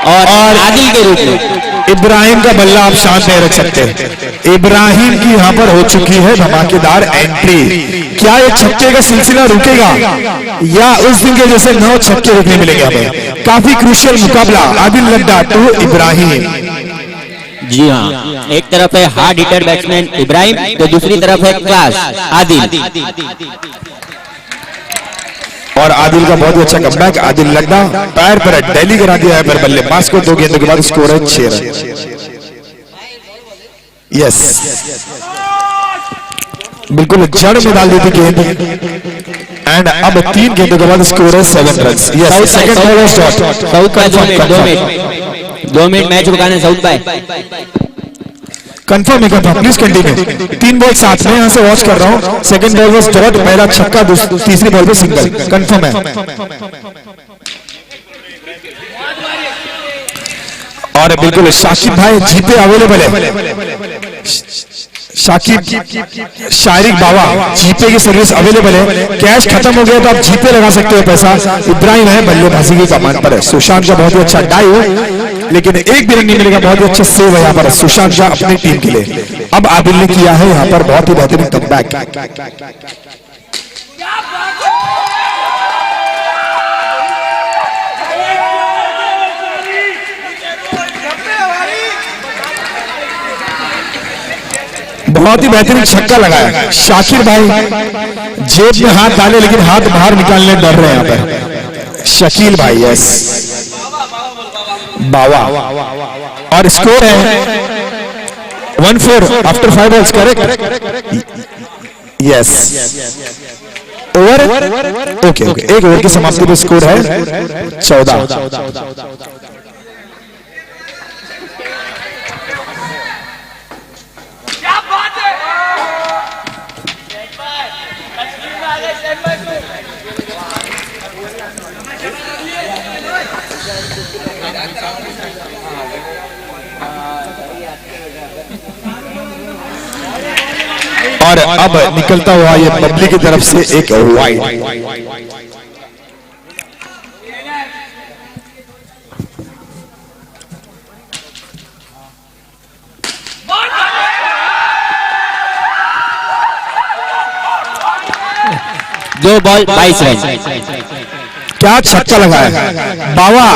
और आदिल के रूप में इब्राहिम का बल्ला आप शांत नहीं रख सकते। इब्राहिम की यहाँ पर हो चुकी है धमाकेदार एंट्री। क्या ये छक्के का सिलसिला रुकेगा या उस दिन के जैसे 9 छक्के देखने मिलेंगे हमें? काफी क्रूशियल मुकाबला आदिल लड्डा टू इब्राहिम। जी हाँ, एक तरफ है हार्ड हिटर बैट्समैन इब्राहिम तो दूसरी तरफ है क्लास आदिल। और आदिल का बहुत ही अच्छा कमबैक। आदिल लड्डा पैर पर डेली करा दिया है पर बल्लेबाज को 2 गेंदों के बाद स्कोर है 6 रन। यस, बिल्कुल जड़ में डाल दी थी गेंद एंड अब 3 गेंदों के बाद स्कोर है 7 run. Yes, second ball shot. South का 2 मिनट मैच रुकाना साउथ बाय। कंफर्म है, कंफर्म, प्लीज कंटिन्यू। 3 बॉल साथ में यहाँ से वॉच कर रहा हूँ। सेकंड बॉल में डॉट, पहला छक्का, तीसरी बॉल पे सिंगल। कंफर्म है। और बिल्कुल शाकिब भाई जीपे अवेलेबल है। शाकिब शारिक बाबा जीपे की सर्विस अवेलेबल है। कैश खत्म हो गया तो आप जीपे लगा सकते हो पैसा। इब्राहिम है बल्लेबाजी की कमान पर है। सुशांत का बहुत ही अच्छा डाइव, लेकिन एक भी रन नहीं मिलेगा। बहुत ही अच्छा सेव है यहाँ पर सुशांत का अपनी टीम के लिए। अब आदिल ने किया है यहाँ पर बहुत ही बेहतरीन कमबैक। बहुत ही बेहतरीन छक्का लगाया। शाकिर भाई जेब में हाथ डाले लेकिन हाथ बाहर निकालने डर रहे हैं यहाँ पर शकील भाई। यस, बावा। और स्कोर है 1-4 after 5 balls. Correct. Yes, over. Okay, एक ओवर की समाप्ति पे स्कोर है 14। और अब निकलता हुआ ये बबली की तरफ से एक वाइड। दो बॉल 22 रन। क्या छक्का लगाया बावा।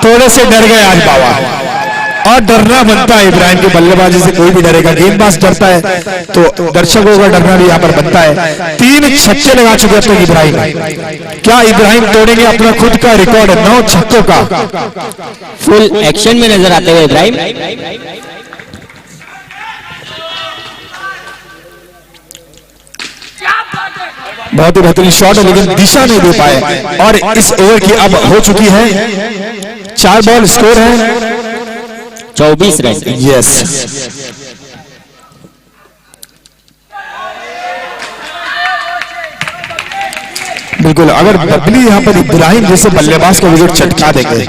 थोड़े से डर गए आज बावा, और डरना बनता है। इब्राहिम की बल्लेबाजी से कोई भी डरेगा। गेंदबाज डरता है तो दर्शकों का डरना भी यहाँ पर बनता है। 3 छक्के लगा चुके हैं इब्राहिम। क्या इब्राहिम तोड़ेंगे अपना खुद का रिकॉर्ड 9 छक्कों का? फुल एक्शन में नजर आते हुए इब्राहिम। बहुत ही बेहतरीन शॉट है लेकिन दिशा नहीं दे पाए। और इस ओवर की अब हो चुकी है 4 बॉल। स्कोर है 24 रन। यस, बिल्कुल। अगर बबली यहाँ पर इब्राहिम जैसे बल्लेबाज को विकेट चटका देंगे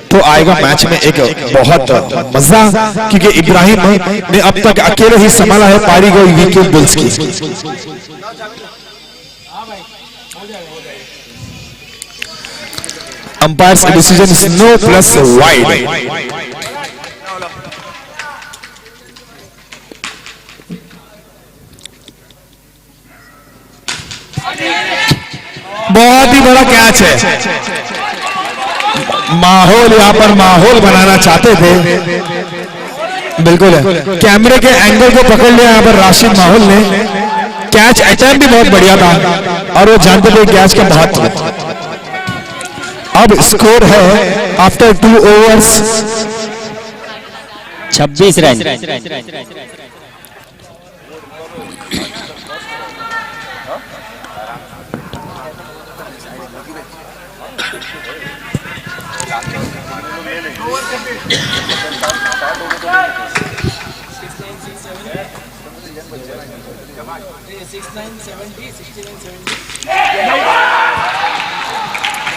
तो आएगा मैच में एक बहुत मजा, क्योंकि इब्राहिम ने अब तक अकेले ही संभाला है पारी गई विकेट बुल्स की। Umpire's decision is no plus wide. बहुत ही बड़ा कैच है। माहौल यहाँ पर माहौल बनाना चाहते थे। बिल्कुल है, कैमरे के एंगल को पकड़ लिया यहाँ पर राशिद माहौल ने। कैच अटेम्प्ट भी बहुत बढ़िया था और वो जानते थे कैच का महत्व। अब स्कोर है आफ्टर 2 ओवर्स 26 रन।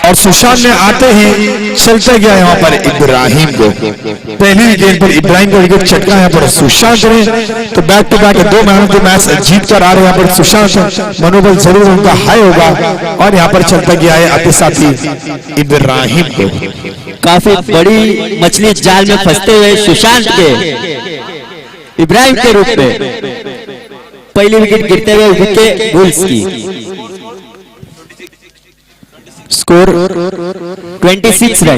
और सुशांत ने आते ही चलता गया यहाँ पर इब्राहिम को। पहली गेंद पर इब्राहिम को विकेट चटका यहाँ पर सुशांत ने। तो बैक टू बैक 2 मैच के मैच जीत कर आ रहे हैं यहाँ पर सुशांत। मनोबल जरूर उनका हाई होगा और यहाँ पर चलता गया है आते साथी इब्राहिम को। काफी बड़ी मछली जाल में फंसते हुए सुशांत के इब्राहिम के रूप में पहली विकेट गिरते हुए विकेट बुल्स की। Score 26 run.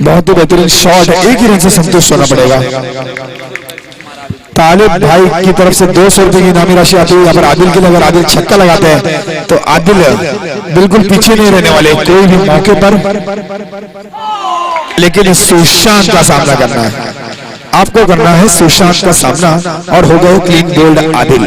बहुत ही बेहतरीन शॉट, एक ही रन से संतुष्ट होना पड़ेगा। तालिब भाई की तरफ से 200 रुपए की इनामी राशि आती है। यहाँ पर आदिल के लिए अगर आदिल छक्का लगाते हैं तो आदिल बिल्कुल पीछे नहीं रहने वाले कोई भी मौके पर, लेकिन सुशांत का सामना करना है, आपको करना है सुशांत का सामना और हो गए क्लीन बोल्ड आदिल।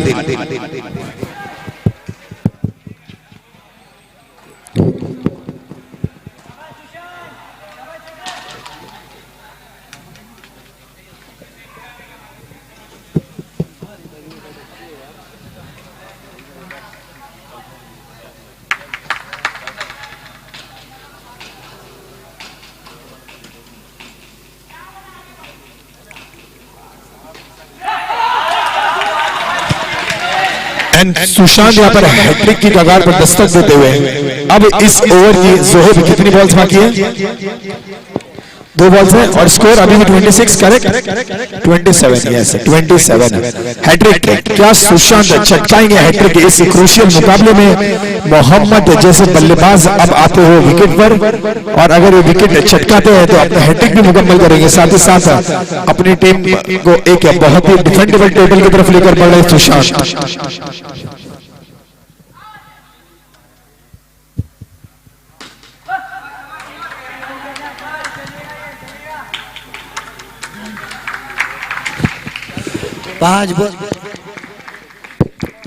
सुशांत यहाँ पर हैट्रिक की कगार पर दस्तक देते हुए अब इस ओवर की जोहेब कितनी बॉल्स बाकी है? 2 बॉल्स हैं और स्कोर अभी भी 26 करेक्ट 27 यस 27 हैट्रिक। क्या सुशांत चटकाएंगे हैट्रिक इस क्रूशियल मुकाबले में? मोहम्मद जैसे बल्लेबाज अब आते हो विकेट पर और अगर ये विकेट चटकाते हैं तो अपना हैट्रिक भी मुकम्मल करेंगे, साथ ही साथ अपनी टीम को एक बहुत ही डिफेंडेबल टेबल की तरफ लेकर बढ़ रहे सुशांत।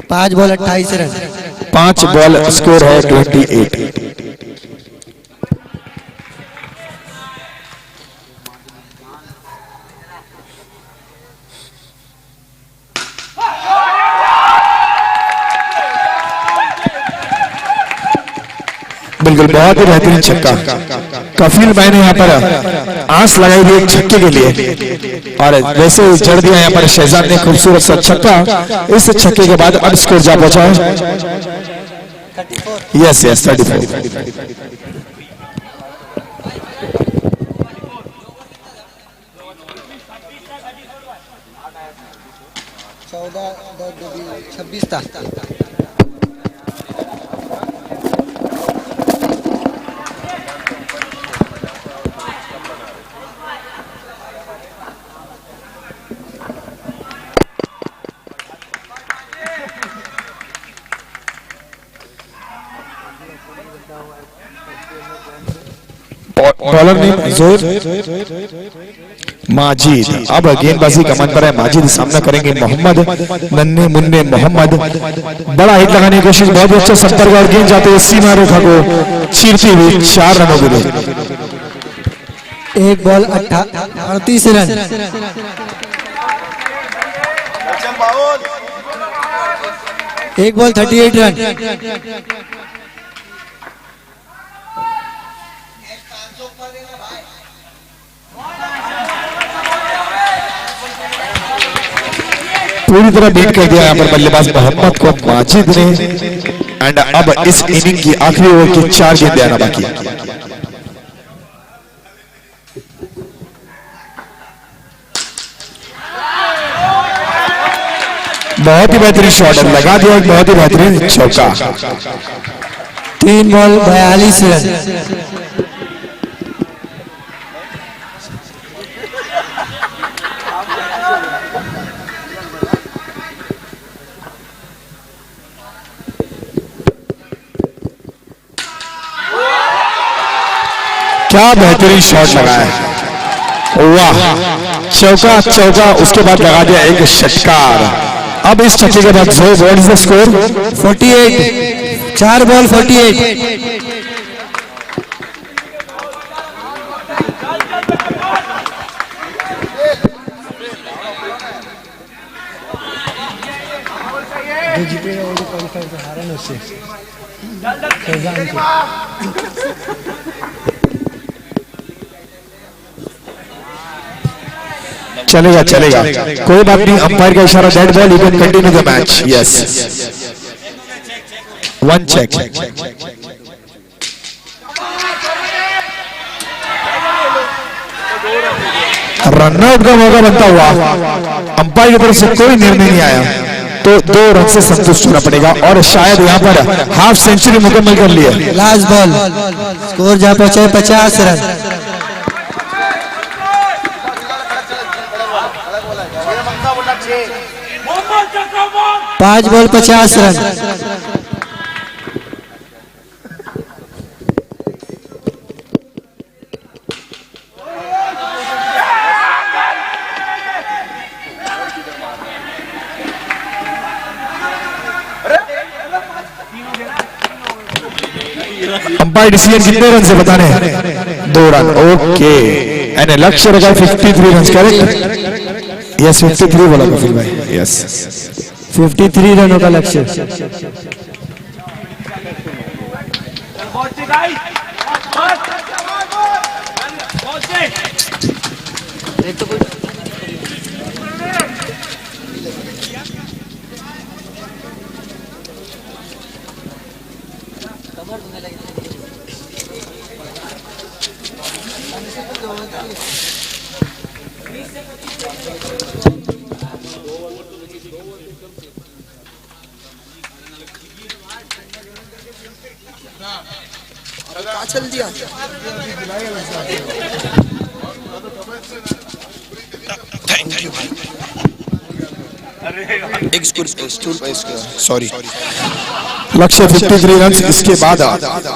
पांच बॉल 28 रन। 5 बॉल स्कोर है 28। बिल्कुल बहुत ही बेहतरीन छक्का। कफील भाई ने यहाँ पर आस लगाई थी एक छक्के के लिए और वैसे जड़ दिया यहाँ पर शहजाद ने खूबसूरत सा छक्का। इस छक्के के बाद अब स्कोर जा पहुंचा है यस 34। छब्बीस था। बॉलर नेम जोर माजिद। अब गेंदबाजी का मन पर है माजिद, सामना करेंगे मोहम्मद नन्हे मुन्ने मोहम्मद। बड़ा हिट लगाने की कोशिश, बहुत अच्छा संपर्क और गेंद जाते हुए सीमा रेखा को चीरती हुई 4 रनों के लिए। एक बॉल 38 रन। एक बॉल 38 रन। पूरी तरह बीट कर दिया यहाँ पर बल्लेबाज मोहम्मद को माजिद ने। एंड अब इस इनिंग की आखिरी ओवर की 4 गेंदें आना बाकी। बहुत ही बेहतरीन शॉट लगा दिया, बहुत ही बेहतरीन चौका। 3 बॉल 42 रन। क्या बेहतरीन शॉट लगाया है, वाह चौका चौका। उसके बाद लगा दिया एक षटकार। अब इस छक्के के बाद what is the score? 48। 4 ball 48। चलेगा चलेगा, कोई बात नहीं, अंपायर का इशारा, dead ball, you can continue the match. Yes, one check. Run out का मौका बनता हुआ, अंपायर की तरफ से कोई निर्णय नहीं आया, तो 2 रन से संतुष्ट होना पड़ेगा और शायद यहाँ पर हाफ सेंचुरी मुकम्मल कर लिया। लास्ट बॉल, स्कोर जहां पहुंचे 50 run. 5 ball 50 run. Umpire decision कितने रन से बताने हैं? 2 रन। ओके, एंड लक्ष्य रखा 53 रन, करेक्ट? यस, 53 बोला कपिल भाई। यस, 53 रनों का लक्ष्य। चल दिया। थैंक यू भाई। एक सॉरी, लक्ष्य 53 रन। इसके बाद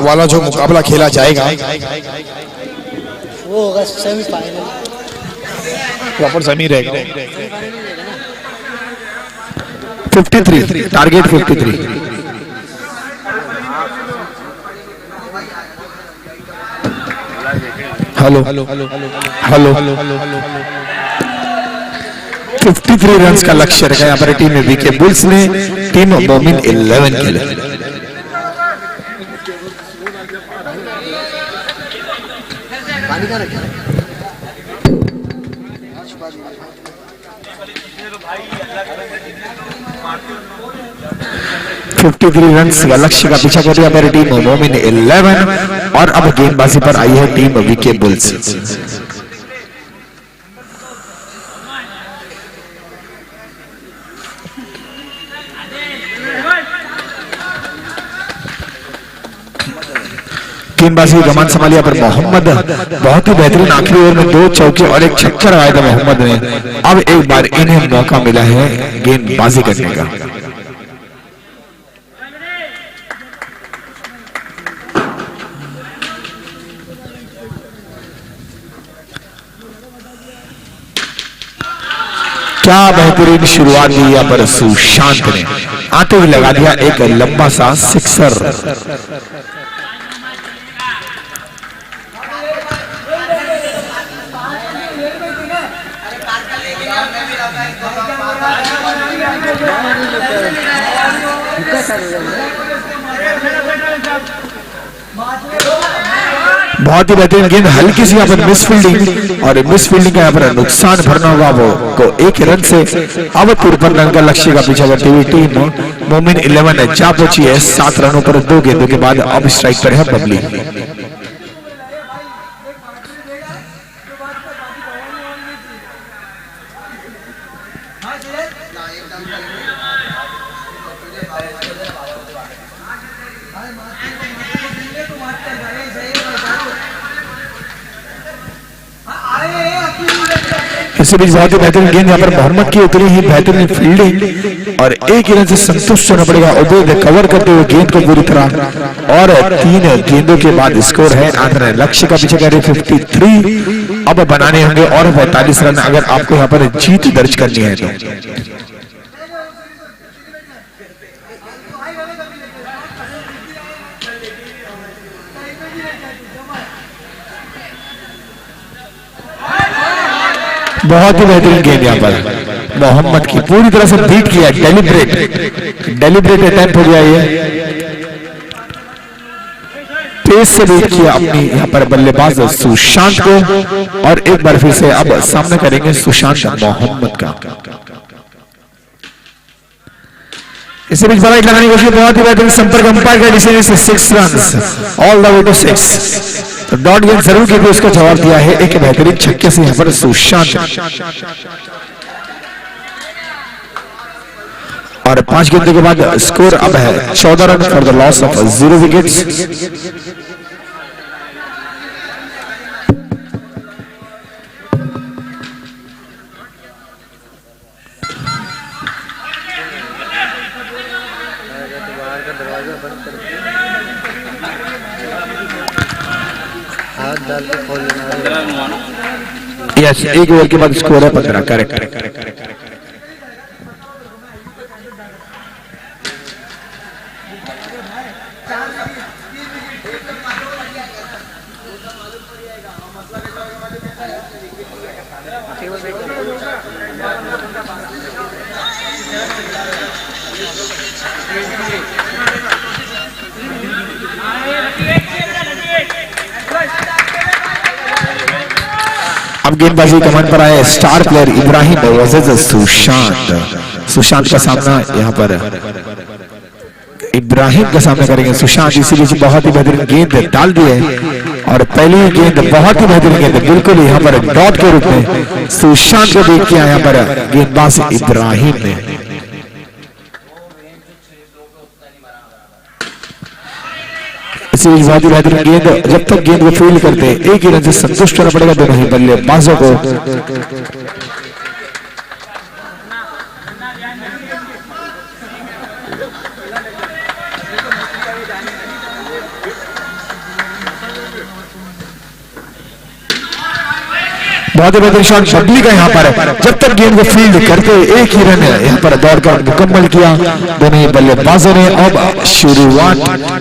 वाला जो मुकाबला खेला जाएगा वो होगा सेमीफाइनल, प्रॉपर सेमी रहेगा। 53, target 53। Hello hello hello, 53 run का लक्ष्य रखा यहाँ पर टीम वीके बुल्स ने, टीम मोमिन 11 के लिए। पानी का रखा 53 रन का लक्ष्य का पीछा कर रही है टीम मोमिन 11, और अब गेंदबाजी पर आई है टीम वीके बुल्स। गेंदबाजी कमान संभालिया पर मोहम्मद, बहुत ही बेहतरीन आखिरी ओवर में 2 चौके और 1 छक्का लगाया था मोहम्मद ने। अब एक बार इन्हें मौका मिला है गेंदबाजी करने का। क्या बेहतरीन शुरुआत दी यहाँ पर सुशांत ने, आते हुए लगा दिया एक लंबा सा सिक्सर। बहुत ही बेहतरीन गेंद, हल्की सी यहाँ पर मिस फील्डिंग, और मिस फील्डिंग का यहाँ पर नुकसान भरना होगा वो को 1 रन से। अब 53 रन का लक्ष्य का पीछा करती हुई टीम मोमिन 11 जा पहुंची है 7 रनों पर 2 गेंदों के बाद। अब स्ट्राइक पर है बबली। इसी बीच बहुत ही बेहतरीन गेंद यहाँ पर मोहम्मद की उतरी ही बेहतरीन फील्डिंग, और 1 रन से संतुष्ट होना पड़ेगा उबैद कवर करते हुए गेंद को पूरी तरह। और 3 गेंदों के बाद स्कोर है आंध्र लक्ष्य का पीछे कर 53। अब बनाने होंगे और 45 रन अगर आपको यहाँ पर जीत दर्ज करनी है तो। बहुत ही बेहतरीन गेंद यहाँ पर मोहम्मद की पूरी तरह से बीट किया, डेलिब्रेट अटेम्प्ट हो गया ये, तेज से बीट किया अपनी यहाँ पर बल्लेबाज सुशांत को। और एक बार फिर से अब सामना करेंगे सुशांत मोहम्मद का। इसी बीच बड़ा लगाने की कोशिश, बहुत ही बेहतरीन संपर्क, अंपायर का डिसीजन से 6 runs all the way to 6। तो डॉट गेंद जरूर की उसका जवाब दिया है एक बेहतरीन छक्के से यहाँ पर सुशांत। और 5 गेंदों के बाद स्कोर अब है 14 run for the loss of 0 wickets. Yes, एक ओवर के बाद स्कोर है 15। करेक्ट। अब गेंदबाजी कमान पर आए star player Ibrahim versus Sushant का सामना यहाँ पर इब्राहिम का सामना करेंगे सुशांत। इसी बीच बहुत ही बेहतरीन गेंद डाल दी है और पहली गेंद बहुत ही बेहतरीन गेंद बिल्कुल यहाँ पर डॉट के रूप में सुशांत को बीट किया यहाँ पर गेंदबाज इब्राहिम ने। इसी बीच बहुत ही बेहतरीन गेंद, जब तक गेंद को फील्ड करते एक ही रन से संतुष्ट होना पड़ेगा दोनों ही बल्लेबाजों को। बहुत ही बेहतरीन शॉट बबली का यहाँ पर, जब तक गेंद को फील्ड करते एक ही रन यहाँ पर दौड़कर मुकम्मल किया दोनों ही बल्लेबाजों ने। अब शुरुआत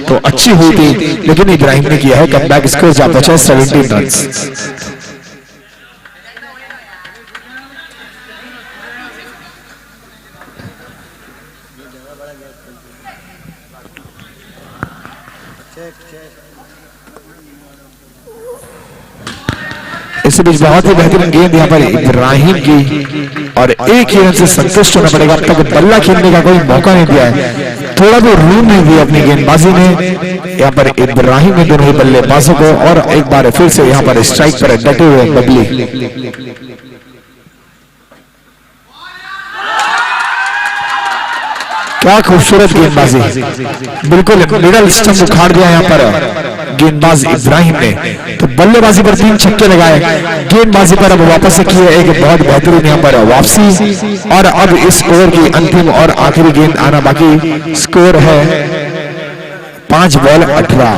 तो अच्छी हुई थी लेकिन इब्राहिम ने किया है कमबैक, स्कोर जा पहुंचा 17 रन। इसी बीच बहुत ही बेहतरीन गेंद यहाँ पर इब्राहिम की और एक ही रन से संतुष्ट होना पड़ेगा। अब तक बल्ला खेलने का कोई मौका नहीं दिया है, थोड़ा भी रूम नहीं दिया अपनी गेंदबाजी में यहाँ पर इब्राहिम ने दोनों ही बल्लेबाजों को। और एक बार फिर से यहाँ पर स्ट्राइक पर डटे हुए बबली। क्या खूबसूरत गेंदबाजी, बिल्कुल मिडल स्टंप उखाड़ दिया यहाँ पर गेंदबाज इब्राहिम ने। तो बल्लेबाजी पर 3 छक्के लगाए, गेंदबाजी पर अब वापस से किए एक बहुत बेहतरीन यहाँ पर वापसी। और अब इस ओवर की अंतिम और आखिरी गेंद आना बाकी। स्कोर है 5 ball 18।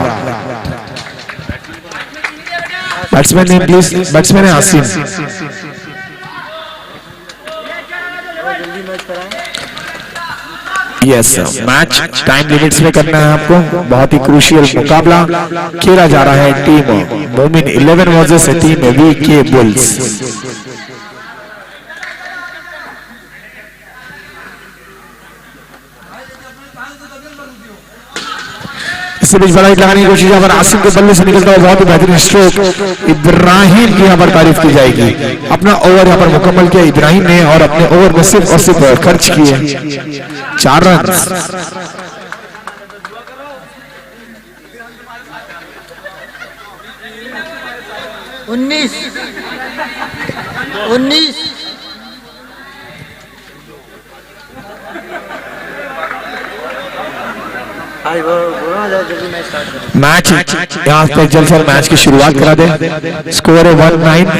Batsman name please. Batsman है Asim. Yes, match time limits में करना है आपको। बहुत ही क्रूशियल मुकाबला खेला जा रहा है टीम मोमिन 11 वर्सेस टीम वीके बुल्स। इसी बीच बड़ा हिट लगाने की कोशिश यहाँ पर आसिम के बल्ले से निकलता हुआ बहुत ही बेहतरीन स्ट्रोक इब्राहिम की यहाँ पर तारीफ की जाएगी। अपना ओवर यहाँ पर मुकम्मल किया इब्राहिम ने और अपने ओवर में सिर्फ और सिर्फ खर्च किए 4 रन। उन्नीस मैच यहाँ पर जल्द से मैच की शुरुआत करा दे। स्कोर है 1-9।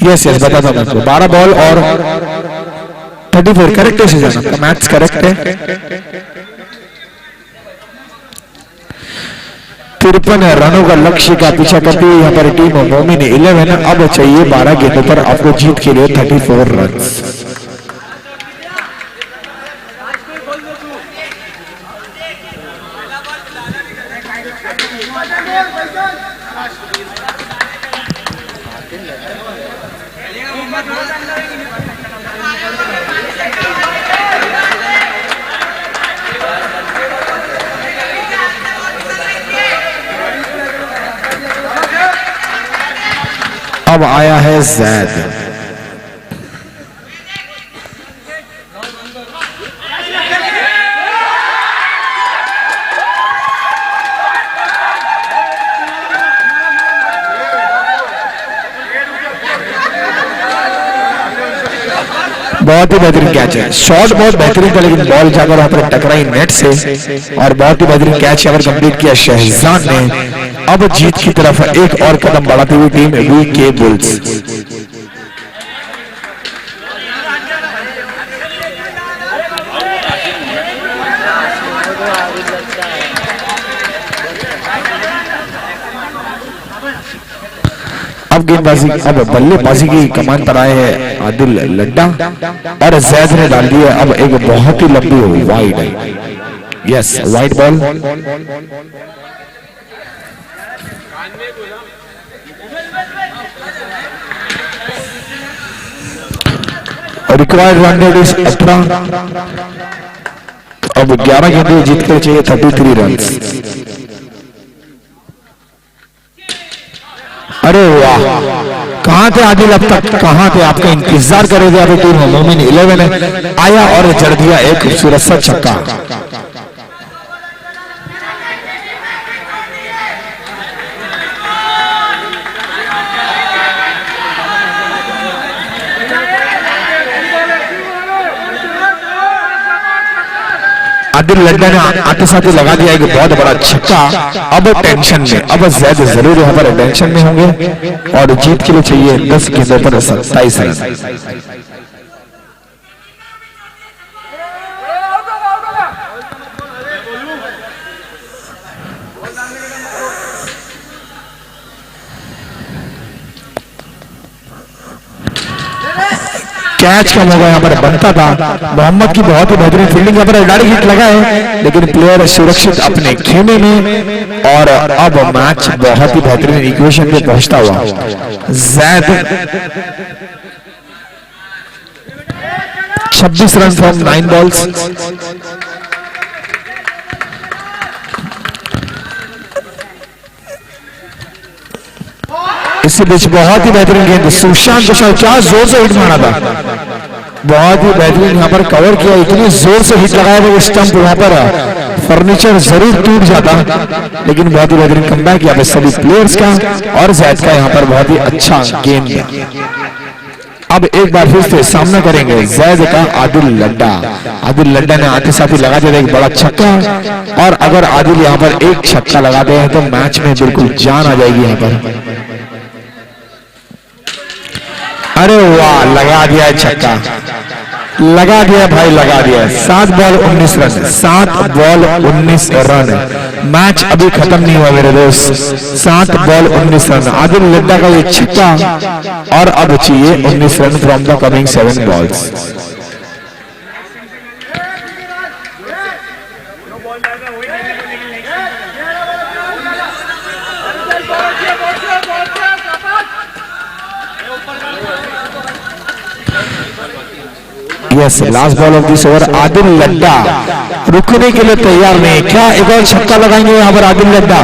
यस बताता हूँ आपको। 12 बॉल और 34 करेक्ट है जाना, मैच करेक्ट है। 53 रनों का लक्ष्य का पीछा करती हुई यहाँ पर टीम मोमिन 11। अब चाहिए 12 गेंदों पर आपको जीत के लिए 34 रन। अब आया है जैद। बहुत ही बेहतरीन कैच है, शॉट बहुत बेहतरीन था लेकिन बॉल जाकर वहां पर टकराई नेट से और बहुत ही बेहतरीन कैच अगर कंप्लीट किया शहजाद ने। अब जीत की तरफ एक और कदम बढ़ाती हुई टीम वीके बुल्स। अब गेंदबाजी, अब बल्लेबाजी की कमान पर आए हैं आदिल लड्डा और जैद ने डाल दिया अब एक बहुत ही लंबी wide, yes wide ball. Required run rate is 18। अब 11 गेंदें जीत कर चाहिए 33 रन। अरे वाह, कहां थे आदिल, अब तक कहां थे, आपका इंतजार कर रहे थे। अभी टीम मोमिन 11 है आया और जड़ दिया एक खूबसूरत सा छक्का। आदिल लड्डा ने आते साथ ही लगा दिया एक बहुत बड़ा छक्का। अब टेंशन में, अब जैद जरूर यहाँ पर टेंशन में होंगे और जीत के लिए चाहिए 10 गेंदों पर 27 रन। कैच का मौका यहाँ पर बनता था, मोहम्मद की बहुत ही बेहतरीन फील्डिंग, यहाँ पर डायरेक्ट हिट लगा है लेकिन प्लेयर सुरक्षित अपने खेमे में और अब मैच बहुत ही बेहतरीन इक्वेशन पे पहुंचता हुआ। Zaid 26 run from 9 balls. इसी बीच बहुत ही बेहतरीन गेंद सुशांत को क्या जोर से हिट मारा था, बहुत ही बेहतरीन यहाँ पर कवर किया, इतनी जोर से हिट लगाया वो स्टंप वहां पर फर्नीचर जरूर टूट जाता, लेकिन बहुत ही बेहतरीन कमबैक यहाँ पे सभी प्लेयर्स का और जैद का यहाँ पर बहुत ही अच्छा गेंद। अब एक बार फिर से सामना करेंगे जैद का आदिल लड्डा। आदिल लड्डा ने आते साथ ही लगा दिया एक बड़ा छक्का और अगर आदिल यहाँ पर एक छक्का लगाते हैं तो मैच में बिल्कुल जान आ जाएगी यहाँ पर। अरे वाह, लगा दिया है छक्का, लगा दिया भाई, लगा दिया। 7 ball 19 run, 7 ball 19 run. Match अभी खत्म नहीं हुआ मेरे दोस्त, 7 बॉल 19 रन। आदिल लड्डा का ये छक्का और अब चाहिए 19 run from the coming 7 balls. Yes, last ball of this over. Adil Ladda रुकने के लिए तैयार नहीं, क्या एक और छक्का लगाएंगे यहां पर आदिल लड्डा?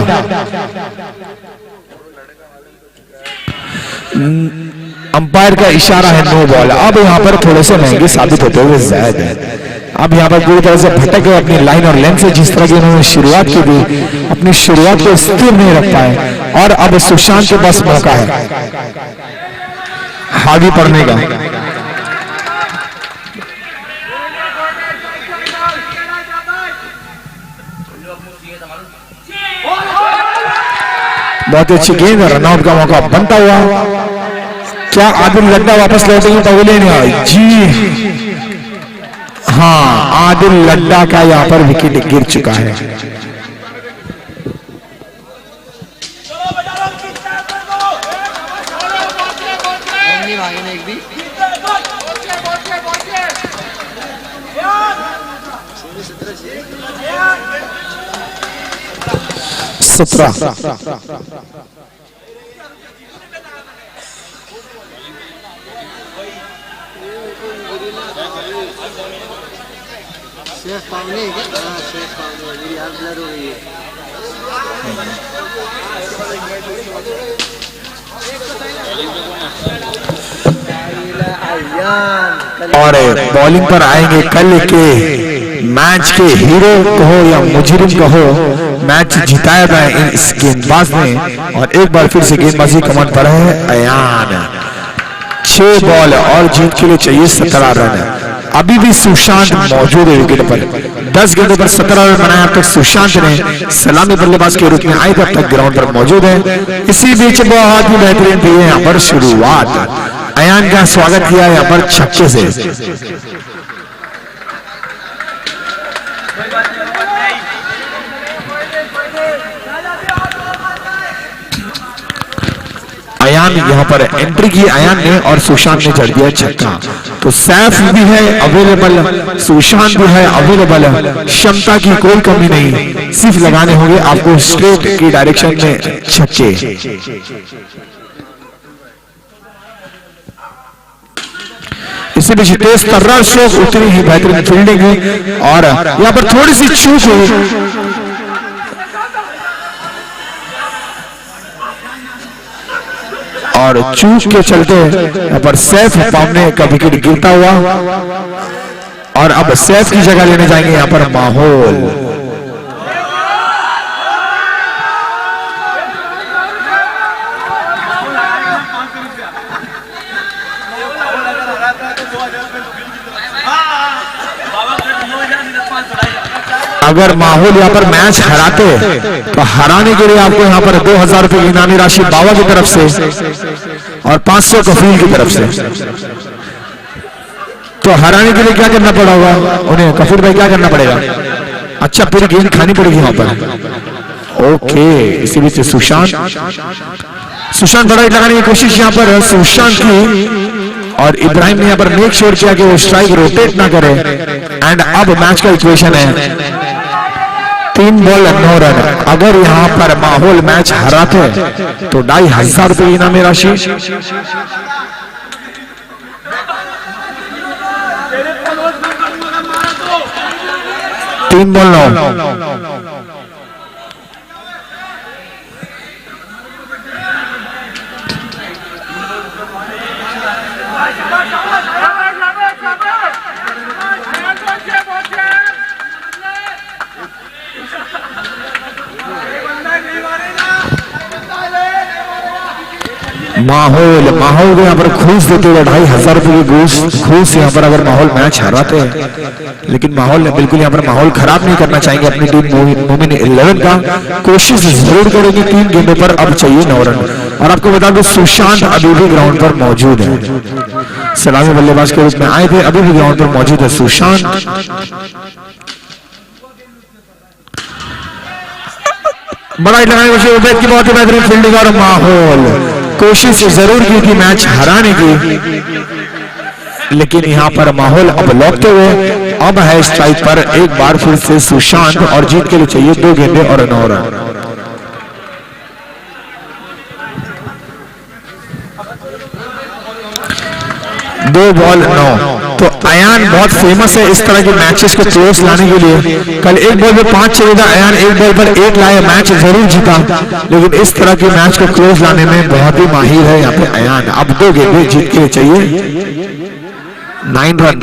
अंपायर का इशारा है नो बॉल। अब यहां पर थोड़े से महंगे साबित होते हुए जैद है। अब यहां पर पूरी तरह से भटक गए अपनी लाइन और लेंथ से, जिस तरह की उन्होंने शुरुआत की थी अपनी शुरुआत को स्थिर नहीं रख पाए और अब सुशांत के पास मौका है हावी पड़ने का। बहुत अच्छी गेंद, रनआउट का मौका बनता हुआ। क्या आदिल लड्डा वापस लौटेंगे पवेलियन में? जी हाँ, आदिल लड्डा का यहाँ पर विकेट गिर चुका है। सत्रह शेफ पावने शेफ पावने मेरी आंख ब्लर हो गई है। और बॉलिंग पर आएंगे कल के मैच के हीरो कहो या मुजरिम कहो, मैच जिताया है इस गेंदबाज ने। और एक बार फिर से गेंदबाजी कमान पर है अयान। 6 बॉल और जीत के लिए चाहिए 17 रन। अभी भी सुशांत मौजूद है विकेट पर। 10 गेंदों पर 17 रन बनाए अब तक सुशांत ने। सलामी बल्लेबाज के रूप में आए अब तक ग्राउंड पर मौजूद है। इसी बीच बहुत ही बेहतरीन थी यहाँ पर शुरुआत। अयान का स्वागत किया यहाँ पर छक्के से। अयान यहाँ पर एंट्री की अयान ने और सुशांत ने जड़ दिया छक्का। तो सैफ भी है अवेलेबल, सुशांत भी है अवेलेबल। क्षमता की कोई कमी नहीं, सिर्फ लगाने होंगे आपको स्ट्रेट की डायरेक्शन में छक्के। इसी बीच तेज तर्रार शॉट, उतनी ही बेहतरीन फील्डिंग है। और यहाँ पर थोड़ी सी चूक हुई और चूक के चलते यहाँ पर सैफ सामने का विकेट गिरता हुआ। और अब सैफ की जगह लेने जाएंगे यहाँ पर माहौल। अगर माहौल यहाँ पर मैच हराते तो हराने के लिए आपको यहाँ पर 2000 रुपए की इनामी राशि बाबा की तरफ से और 500 कफील की तरफ से। तो हराने के लिए क्या करना पड़ा होगा उन्हें? कफील भाई क्या करना पड़ेगा? अच्छा, पूरी गेंद खानी पड़ेगी यहाँ पर। ओके, इसी बीच सुशांत बड़ा हिट लगाने की कोशिश यहाँ पर सुशांत की। और इब्राहिम ने यहाँ पर मेक श्योर किया कि वो स्ट्राइक रोटेट ना करे। एंड अब मैच का इक्वेशन है 3 बॉल 9 रन। अगर यहाँ पर माहौल मैच हराते तो 2500 रुपए इनामी राशि। तीन बॉल 9। माहौल को यहाँ पर घूस देते हुए 2500 रुपए की घूस यहाँ पर अगर माहौल मैच हराते हैं। लेकिन माहौल ने बिल्कुल यहाँ पर माहौल खराब नहीं करना चाहेंगे अपनी टीम मोमिन 11 का। कोशिश जरूर करेंगे 3 गेंदों पर अब चाहिए 9 रन। और आपको बता दो सुशांत अभी भी ग्राउंड पर मौजूद है। सलामी बल्लेबाज के रूप में आए थे, अभी भी ग्राउंड पर मौजूद है सुशांत। बड़ा हिट लगाने की बहुत ही बेहतरीन फील्डिंग। और माहौल कोशिश जरूर की थी मैच हराने की, लेकिन यहाँ पर माहौल अब लौटते हुए अब है स्ट्राइक पर एक बार फिर से सुशांत। और जीत के लिए चाहिए 2 गेंदे और 9 रन। दो बॉल 9। तो अयान बहुत फेमस है इस तरह के मैचेस को क्लोज लाने के लिए। कल एक बॉल में 5 चाहिए था, अयान एक बॉल पर 1 लाए, मैच जरूर जीता। लेकिन इस तरह के मैच को क्लोज लाने में बहुत ही माहिर है यहाँ पे अयान। अब 2 गेंदे जीत के चाहिए 9 रन।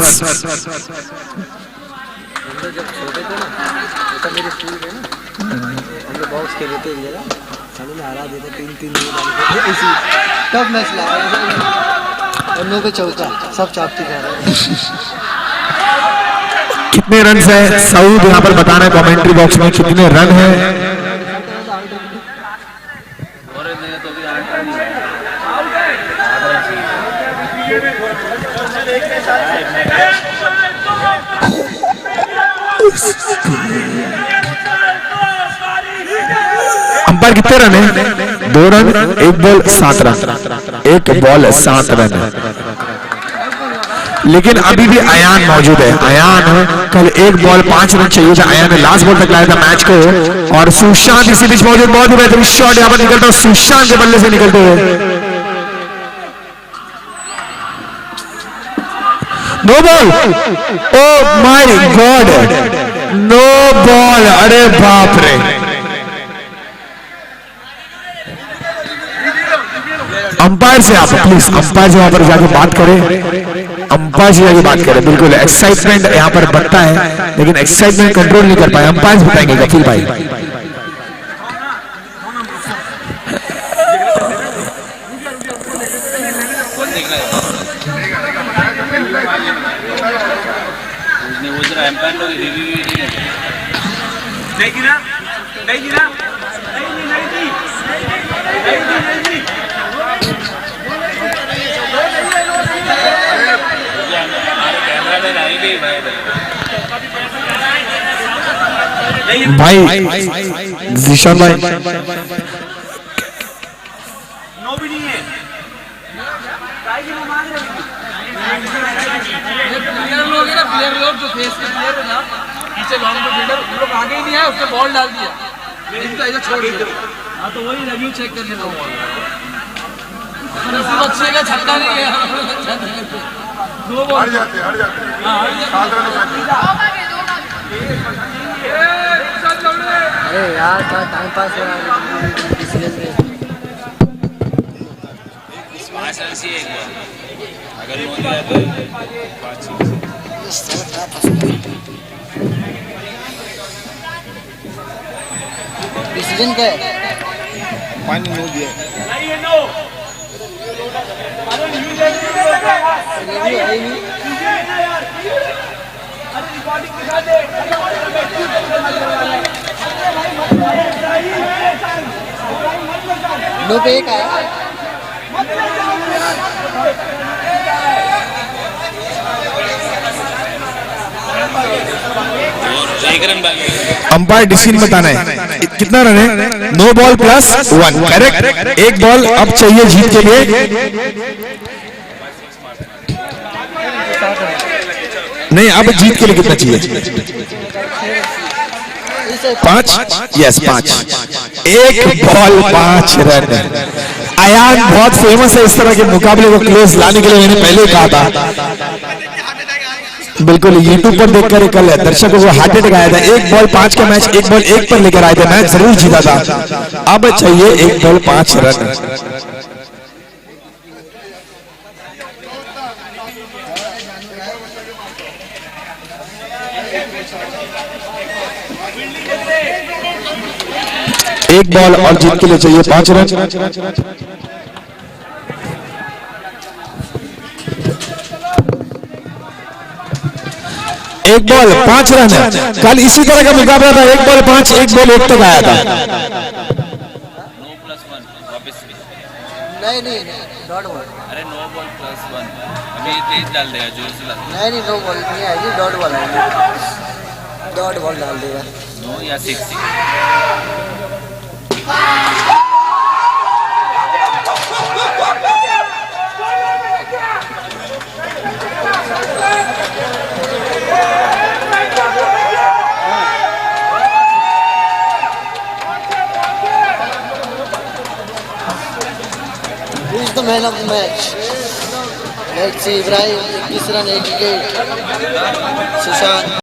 कब मैच लाया पे चौका सब चापती कर रहे हैं। कितने रन है सऊद यहाँ पर बताना है कमेंट्री बॉक्स में कितने रन है। अंपायर कितने रन है? 2 run, 1 ball 7 run, 1 ball 7 run. लेकिन अभी भी अयान मौजूद है। अयान कल 1 बॉल 5 रन चाहिए था, अयान ने लास्ट बॉल तक लाया था मैच को। और सुशांत इसी बीच मौजूद, बहुत ही बेहतरीन शॉट यहाँ पर निकलता है सुशांत के बल्ले से निकलते हुए। No ball, oh my God, no ball. अरे बाप रे, अंपायर से आप प्लीज अंपायर से वहां पर जाके बात करें, अंपायर से जाके बात करें। बिल्कुल एक्साइटमेंट यहाँ पर बनता है, लेकिन एक्साइटमेंट कंट्रोल नहीं कर पाए। अंपायर बताएंगे कपिल भाई। भाई जीशान भाई प्लेयर लोग जो फेस के प्लेयर है ना, पीछे लॉन्ग में फील्डर वो लोग आगे ही नहीं आए, उसने बॉल डाल दिया, इनका ऐसा छोड़ दिया। हाँ तो वही रिव्यू चेक कर लेता हूँ। इसी बच्चे का छक्का नहीं है, दो बॉल हट जाते अरे यार थोड़ा टाइम पास हो रहा है इसलिए डिसीजन क्या है? पानी नो दिया नो पे एक आया। अंपायर डिसीजन बताना है कितना रन है। No ball plus 1 correct. एक बॉल अब चाहिए जीत के लिए। नहीं अब जीत के लिए कितना चाहिए? 5 यस 5। एक बॉल 5 रन। अयान बहुत फेमस है इस तरह के मुकाबले को क्लोज लाने के लिए, मैंने पहले कहा था। बिल्कुल YouTube पर देखकर कल दर्शकों को हार्ट अटैक आया था। एक बॉल 5 का मैच एक बॉल 1 पर लेकर आए थे, मैच जरूर जीता था। अब चाहिए एक बॉल 5 रन। एक बॉल और जीत के लिए चाहिए 5 रन। एक बॉल 5 रन। कल इसी तरह का मुकाबला था, एक बॉल 5 एक बॉल 1 तक आया था। नहीं डॉट बॉल। अरे नो बॉल प्लस 1 अभी तेज डाल देगा, जोर से डाल। नहीं नो बॉल नहीं आएगी, डॉट बॉल आएगी। डॉट बॉल डाल देगा। नो या 6। Who is the man of the match? Let's see, Ibrahim 21 run 8 wicket. Sushant